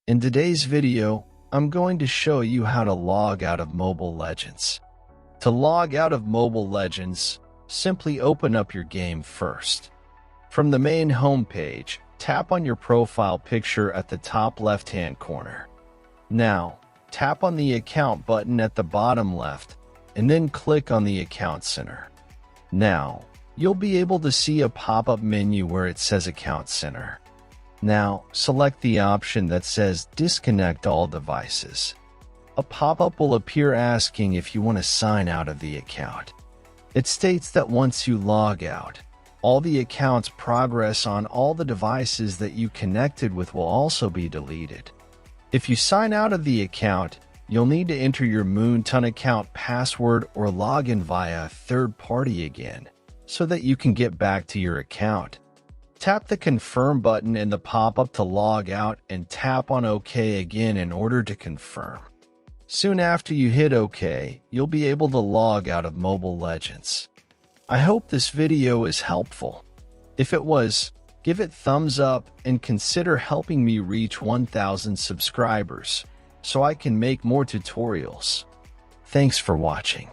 In today's video, I'm going to show you how to log out of Mobile Legends. To log out of Mobile Legends, simply open up your game first. From the main homepage, tap on your profile picture at the top left-hand corner. Now, tap on the Account button at the bottom left, and then click on the Account Center. Now, you'll be able to see a pop-up menu where it says Account Center. Now, select the option that says Disconnect all devices. A pop-up will appear asking if you want to sign out of the account. It states that once you log out, all the account's progress on all the devices that you connected with will also be deleted. If you sign out of the account, you'll need to enter your Moonton account password or log in via a third party again, so that you can get back to your account. Tap the Confirm button in the pop-up to log out and tap on OK again in order to confirm. Soon after you hit OK, you'll be able to log out of Mobile Legends. I hope this video is helpful. If it was, give it thumbs up and consider helping me reach 1,000 subscribers so I can make more tutorials. Thanks for watching.